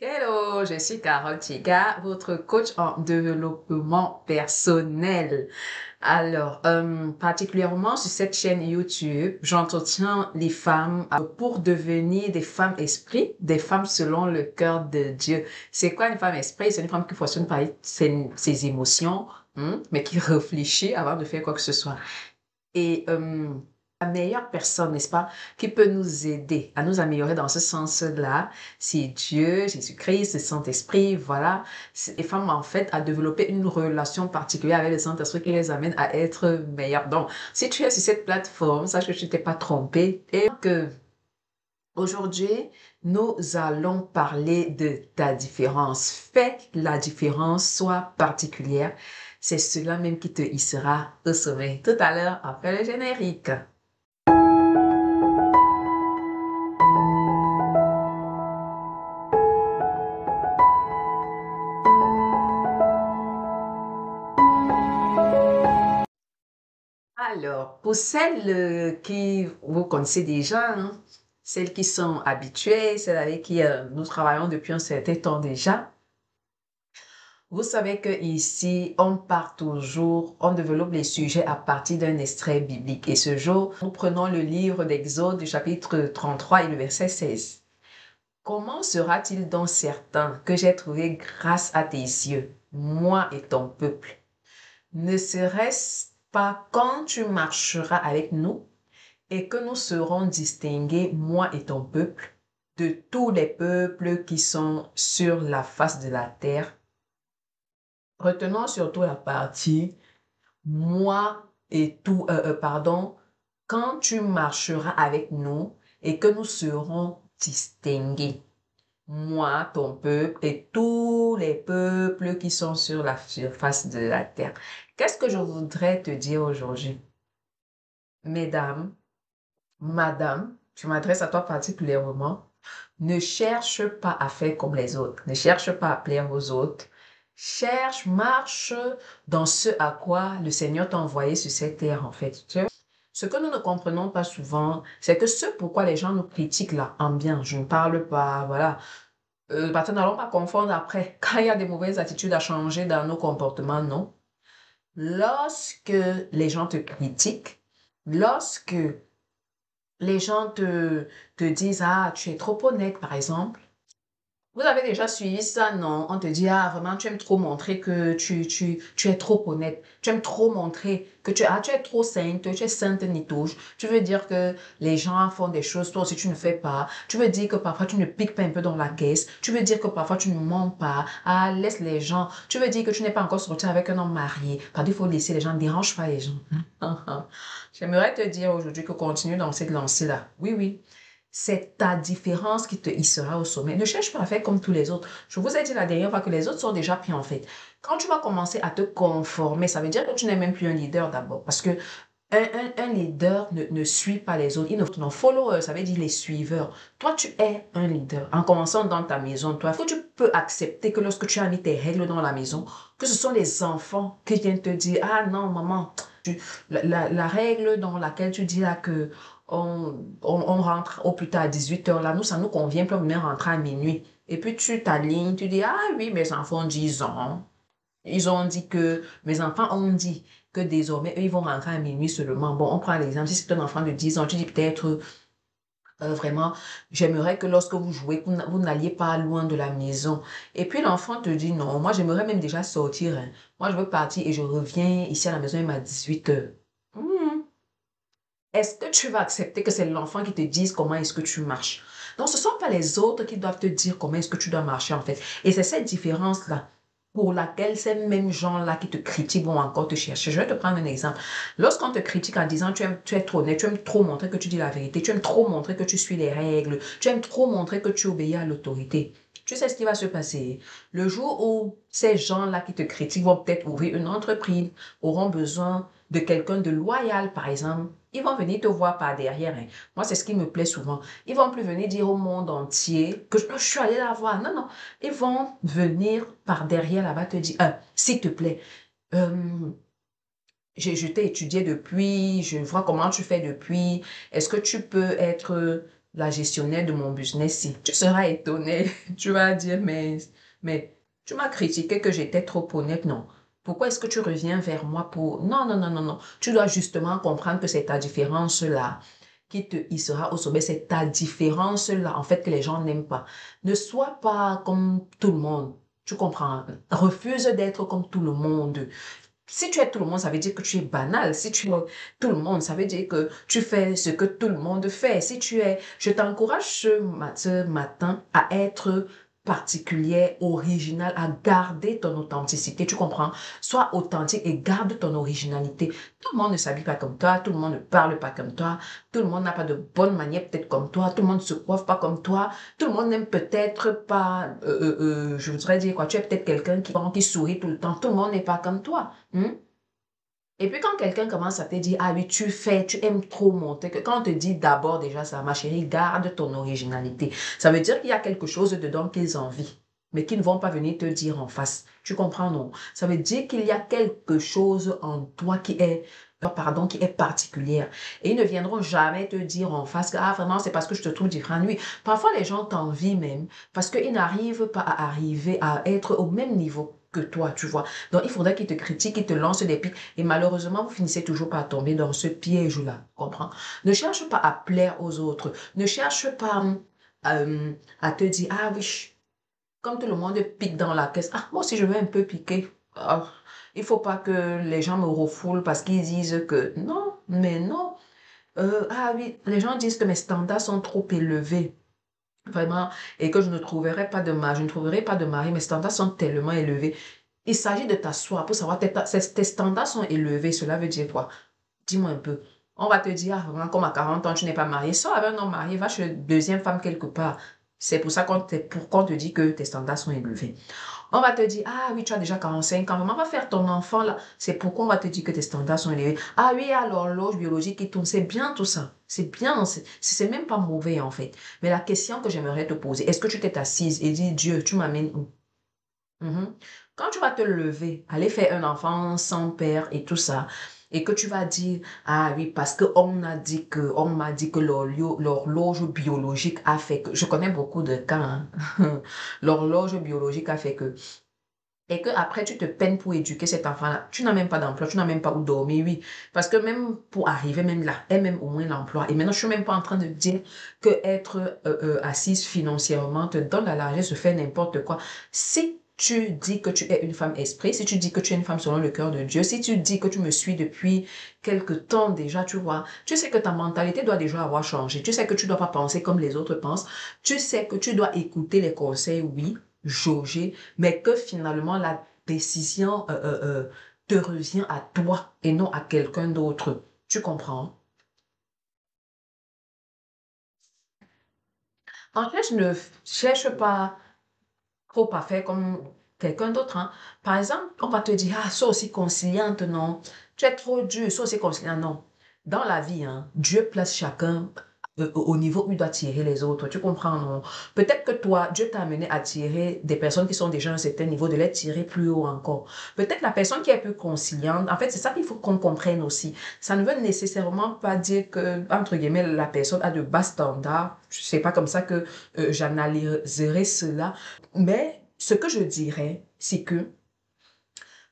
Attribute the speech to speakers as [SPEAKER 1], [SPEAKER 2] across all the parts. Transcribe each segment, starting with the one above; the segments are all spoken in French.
[SPEAKER 1] Hello, je suis Carole Tiga, votre coach en développement personnel. Alors, particulièrement sur cette chaîne YouTube, j'entretiens les femmes pour devenir des femmes esprit, des femmes selon le cœur de Dieu. C'est quoi une femme esprit? C'est une femme qui fonctionne par ses émotions, mais qui réfléchit avant de faire quoi que ce soit. Et la meilleure personne, n'est-ce pas, qui peut nous aider à nous améliorer dans ce sens-là, c'est Dieu, Jésus-Christ, le Saint-Esprit, voilà. Les femmes, en fait, à développer une relation particulière avec le Saint-Esprit qui les amène à être meilleures. Donc, si tu es sur cette plateforme, sache que tu t'es pas trompé et que aujourd'hui, nous allons parler de ta différence. Fais que la différence soit particulière. C'est cela même qui te hissera au sommet. Tout à l'heure, après le générique. Alors, pour celles qui vous connaissez déjà, celles qui sont habituées, celles avec qui nous travaillons depuis un certain temps déjà, vous savez que ici, on part toujours, on développe les sujets à partir d'un extrait biblique. Et ce jour, nous prenons le livre d'Exode du chapitre 33 et le verset 16. Comment sera-t-il donc certain que j'ai trouvé grâce à tes yeux, moi et ton peuple? Ne serait-ce pas quand tu marcheras avec nous et que nous serons distingués, moi et ton peuple, de tous les peuples qui sont sur la face de la terre? Retenons surtout la partie moi et tout, pardon, quand tu marcheras avec nous et que nous serons distingués, moi, ton peuple et tous les peuples qui sont sur la surface de la terre. Qu'est-ce que je voudrais te dire aujourd'hui? Mesdames, madame, je m'adresse à toi particulièrement. Ne cherche pas à faire comme les autres. Ne cherche pas à plaire aux autres. Cherche, marche dans ce à quoi le Seigneur t'a envoyé sur cette terre, en fait. Ce que nous ne comprenons pas souvent, c'est que ce pourquoi les gens nous critiquent là, en bien, je ne parle pas, voilà. Parce que n'allons pas confondre après, quand il y a des mauvaises attitudes à changer dans nos comportements, non. Lorsque les gens te critiquent, lorsque les gens te disent, ah, tu es trop honnête, par exemple. Vous avez déjà suivi ça, non? On te dit, ah, vraiment, tu aimes trop montrer que tu es trop honnête. Tu aimes trop montrer que tu es trop sainte, tu es sainte ni touche. Tu veux dire que les gens font des choses, toi aussi tu ne fais pas. Tu veux dire que parfois tu ne piques pas un peu dans la caisse. Tu veux dire que parfois tu ne mens pas. Ah, laisse les gens. Tu veux dire que tu n'es pas encore sorti avec un homme marié. Parce qu'il faut laisser les gens, ne dérange pas les gens. J'aimerais te dire aujourd'hui que continue dans cette lancée-là. Oui, oui. C'est ta différence qui te hissera au sommet. Ne cherche pas à faire comme tous les autres. Je vous ai dit la dernière fois que les autres sont déjà pris en fait. Quand tu vas commencer à te conformer, ça veut dire que tu n'es même plus un leader d'abord. Parce que un leader ne suit pas les autres. Il ne non, follower, ça veut dire les suiveurs. Toi, tu es un leader. En commençant dans ta maison, toi, est-ce que tu peux accepter que lorsque tu as mis tes règles dans la maison, que ce sont les enfants qui viennent te dire, ah non, maman, la règle dans laquelle tu dis là que on rentre au plus tard à 18 h là, nous, ça nous convient, puis on vient rentrer à minuit. Et puis tu t'alignes, tu dis, ah oui, mes enfants ont 10 ans. Ils ont dit que, mes enfants ont dit que désormais, eux, ils vont rentrer à minuit seulement. Bon, on prend l'exemple, si c'est un enfant de 10 ans, tu dis peut-être, vraiment, j'aimerais que lorsque vous jouez, vous n'alliez pas loin de la maison. Et puis l'enfant te dit, non, moi j'aimerais même déjà sortir, hein. Moi je veux partir et je reviens ici à la maison, il m'a 18 h. Est-ce que tu vas accepter que c'est l'enfant qui te dise comment est-ce que tu marches? Donc, ce ne sont pas les autres qui doivent te dire comment est-ce que tu dois marcher, en fait. Et c'est cette différence-là pour laquelle ces mêmes gens-là qui te critiquent vont encore te chercher. Je vais te prendre un exemple. Lorsqu'on te critique en disant tu es trop honnête, tu aimes trop montrer que tu dis la vérité, tu aimes trop montrer que tu suis les règles, tu aimes trop montrer que tu obéis à l'autorité. Tu sais ce qui va se passer. Le jour où ces gens-là qui te critiquent vont peut-être ouvrir une entreprise, auront besoin de quelqu'un de loyal, par exemple, ils vont venir te voir par derrière, hein. Moi, c'est ce qui me plaît souvent. Ils vont plus venir dire au monde entier que je suis allée la voir. Non, non. Ils vont venir par derrière là-bas te dire, s'il te plaît, euh, je t'ai étudié depuis, je vois comment tu fais depuis. Est-ce que tu peux être la gestionnaire de mon business-ci. Tu seras étonné. Tu vas dire, mais tu m'as critiqué que j'étais trop honnête. Non. Pourquoi est-ce que tu reviens vers moi pour... Non, non, non, non, non. Tu dois justement comprendre que c'est ta différence-là qui te hissera au sommet. C'est ta différence-là, en fait, que les gens n'aiment pas. Ne sois pas comme tout le monde. Tu comprends? Refuse d'être comme tout le monde. Si tu es tout le monde, ça veut dire que tu es banal. Si tu es tout le monde, ça veut dire que tu fais ce que tout le monde fait. Si tu es, je t'encourage ce matin à être particulier, original, à garder ton authenticité. Tu comprends? Sois authentique et garde ton originalité. Tout le monde ne s'habille pas comme toi, tout le monde ne parle pas comme toi, tout le monde n'a pas de bonne manière peut-être comme toi, tout le monde ne se coiffe pas comme toi, tout le monde n'aime peut-être pas, je voudrais dire quoi, tu es peut-être quelqu'un qui sourit tout le temps, tout le monde n'est pas comme toi. Et puis quand quelqu'un commence à te dire, ah oui, tu aimes trop monter, que quand on te dit d'abord déjà ça, ma chérie, garde ton originalité. Ça veut dire qu'il y a quelque chose dedans qu'ils envient, mais qu'ils ne vont pas venir te dire en face. Tu comprends, non? Ça veut dire qu'il y a quelque chose en toi qui est particulière. Et ils ne viendront jamais te dire en face que, ah vraiment, c'est parce que je te trouve différent. Oui, parfois les gens t'envient même parce qu'ils n'arrivent pas à arriver à être au même niveau que toi, tu vois. Donc, il faudrait qu'ils te critiquent, qu'ils te lancent des pics. Et malheureusement, vous finissez toujours par tomber dans ce piège-là. Comprends? Ne cherche pas à plaire aux autres. Ne cherche pas à te dire, ah oui, comme tout le monde pique dans la caisse. Ah, moi aussi, je veux un peu piquer. Ah, il faut pas que les gens me refoulent parce qu'ils disent que non, mais non. Ah oui, les gens disent que mes standards sont trop élevés. Vraiment, et que je ne trouverai pas de mari, je ne trouverai pas de mari, mes standards sont tellement élevés. Il s'agit de t'asseoir pour savoir tes standards sont élevés. Cela veut dire quoi? Dis-moi un peu. On va te dire, ah, vraiment, comme à 40 ans, tu n'es pas marié. Sors avec un homme marié, va chez une deuxième femme quelque part. C'est pour ça pourquoi on te dit que tes standards sont élevés. On va te dire, ah oui, tu as déjà 45 ans, maman va faire ton enfant là. C'est pourquoi on va te dire que tes standards sont élevés. Ah oui, alors l'horloge biologique qui tourne, c'est bien tout ça. C'est bien, c'est même pas mauvais en fait. Mais la question que j'aimerais te poser, est-ce que tu t'es assise et dit, Dieu, tu m'amènes où? Mhm. Quand tu vas te lever, aller faire un enfant sans père et tout ça, et que tu vas dire, ah oui, parce que on m'a dit que l'horloge biologique a fait que, je connais beaucoup de cas, hein. L'horloge biologique a fait que, et que après tu te peines pour éduquer cet enfant-là, tu n'as même pas d'emploi, tu n'as même pas où dormir, oui, parce que même pour arriver même là, elle même au moins l'emploi, et maintenant je suis même pas en train de dire que être assise financièrement te donne la largesse de faire n'importe quoi. Si tu dis que tu es une femme esprit, si tu dis que tu es une femme selon le cœur de Dieu, si tu dis que tu me suis depuis quelque temps déjà, tu vois, tu sais que ta mentalité doit déjà avoir changé, tu sais que tu dois pas penser comme les autres pensent, tu sais que tu dois écouter les conseils, oui, jauger, mais que finalement la décision te revient à toi et non à quelqu'un d'autre. Tu comprends? En fait, je ne cherche pas trop à faire comme quelqu'un d'autre, hein. Par exemple, on va te dire, ah, sois aussi conciliante, non. Tu es trop dur, sois aussi conciliante, non. Dans la vie, hein, Dieu place chacun au niveau où il doit tirer les autres. Tu comprends, non? Peut-être que toi, Dieu t'a amené à tirer des personnes qui sont déjà à un certain niveau, de les tirer plus haut encore. Peut-être la personne qui est plus conciliante, en fait, c'est ça qu'il faut qu'on comprenne aussi. Ça ne veut nécessairement pas dire que, entre guillemets, la personne a de bas standards. C'est pas comme ça que j'analyserai cela. Mais ce que je dirais, c'est que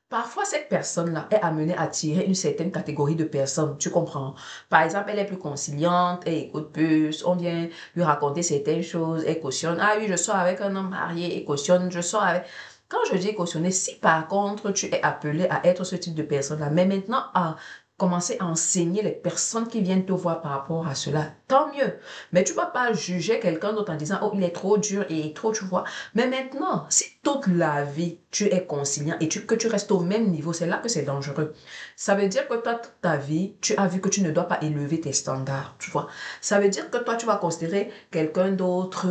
[SPEAKER 1] parfois, cette personne-là est amenée à attirer une certaine catégorie de personnes, tu comprends? Par exemple, elle est plus conciliante, elle écoute plus, on vient lui raconter certaines choses, elle cautionne. Ah oui, je sors avec un homme marié, elle cautionne, je sors avec... Quand je dis cautionner, si par contre tu es appelé à être ce type de personne-là, mais maintenant à commencer à enseigner les personnes qui viennent te voir par rapport à cela, tant mieux. Mais tu ne vas pas juger quelqu'un d'autre en disant, oh, il est trop dur et trop, tu vois. Mais maintenant, si toute la vie, tu es conciliant et que tu restes au même niveau, c'est là que c'est dangereux. Ça veut dire que toi, toute ta vie, tu as vu que tu ne dois pas élever tes standards, tu vois. Ça veut dire que toi, tu vas considérer quelqu'un d'autre,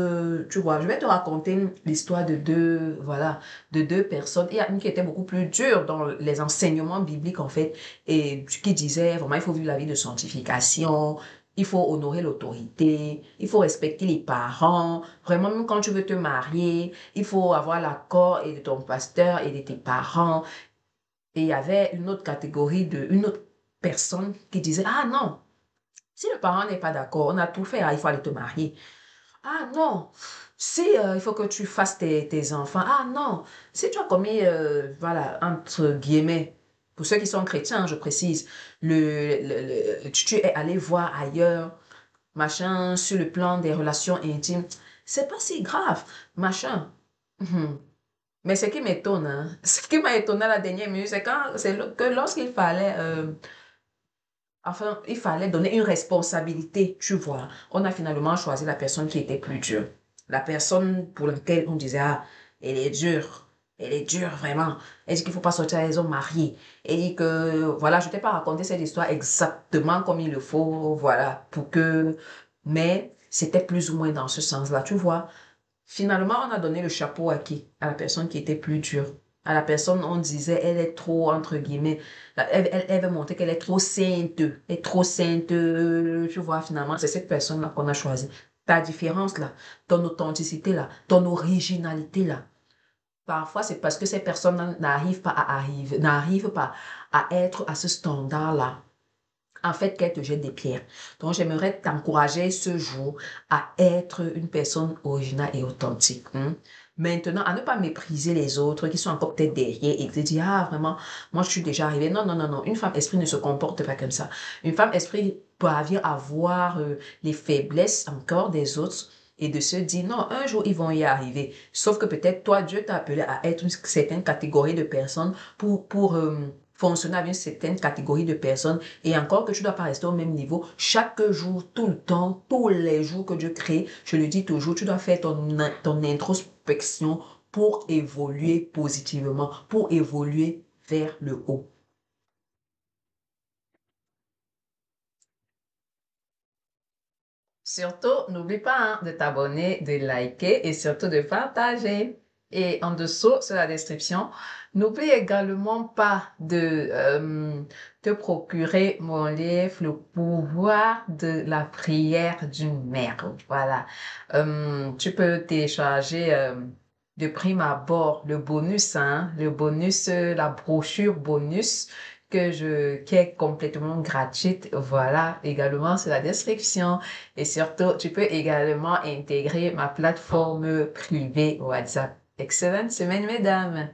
[SPEAKER 1] tu vois. Je vais te raconter l'histoire voilà, de deux personnes. Il y a une qui était beaucoup plus dure dans les enseignements bibliques, en fait, et qui disait, vraiment, il faut vivre la vie de sanctification, il faut honorer l'autorité, il faut respecter les parents. Vraiment, même quand tu veux te marier, il faut avoir l'accord et de ton pasteur et de tes parents. Et il y avait une autre catégorie une autre personne qui disait, ah non, Si le parent n'est pas d'accord, on a tout fait, ah, il faut aller te marier. Ah non, si il faut que tu fasses tes enfants. Ah non, si tu as commis, voilà, entre guillemets, pour ceux qui sont chrétiens, je précise, tu es allé voir ailleurs, machin, sur le plan des relations intimes, c'est pas si grave, machin. Mhm. Mais ce qui m'étonne, hein, ce qui m'a étonné à la dernière minute, que lorsqu'il fallait enfin, il fallait donner une responsabilité, tu vois. On a finalement choisi la personne qui était plus dure. La personne pour laquelle on disait, ah, elle est dure. Elle est dure, vraiment. Elle dit qu'il ne faut pas sortir à les hommes mariés. Elle dit que, voilà, je ne t'ai pas raconté cette histoire exactement comme il le faut, voilà, pour que... Mais c'était plus ou moins dans ce sens-là, tu vois. Finalement, on a donné le chapeau à qui? À la personne qui était plus dure. À la personne, on disait, elle est trop, entre guillemets, elle veut montrer qu'elle est trop sainte. Elle est trop sainte. Tu vois, finalement, c'est cette personne-là qu'on a choisie. Ta différence là, ton authenticité là, ton originalité là. Parfois, c'est parce que ces personnes n'arrivent pas à être à ce standard-là en fait, qu'elle te jette des pierres. Donc, j'aimerais t'encourager ce jour à être une personne originale et authentique. Hein. Maintenant, à ne pas mépriser les autres qui sont encore peut-être derrière et te dire, ah, vraiment, moi, je suis déjà arrivée. Non, non, non, non. Une femme esprit ne se comporte pas comme ça. Une femme esprit parvient à voir les faiblesses encore des autres et de se dire, non, un jour, ils vont y arriver. Sauf que peut-être, toi, Dieu t'a appelé à être une certaine catégorie de personnes pour fonctionner avec une certaine catégorie de personnes et encore que tu ne dois pas rester au même niveau. Chaque jour, tout le temps, tous les jours que Dieu crée, je le dis toujours, tu dois faire ton introspection pour évoluer positivement, pour évoluer vers le haut. Surtout, n'oublie pas hein, de t'abonner, de liker et surtout de partager. Et en dessous, sur la description, n'oublie également pas de te procurer mon livre, Le pouvoir de la prière d'une mère. Voilà. Tu peux télécharger de prime abord le bonus, hein, le bonus, la brochure bonus qui est complètement gratuite. Voilà, également sur la description. Et surtout, tu peux également intégrer ma plateforme privée WhatsApp. Excellente semaine, mesdames!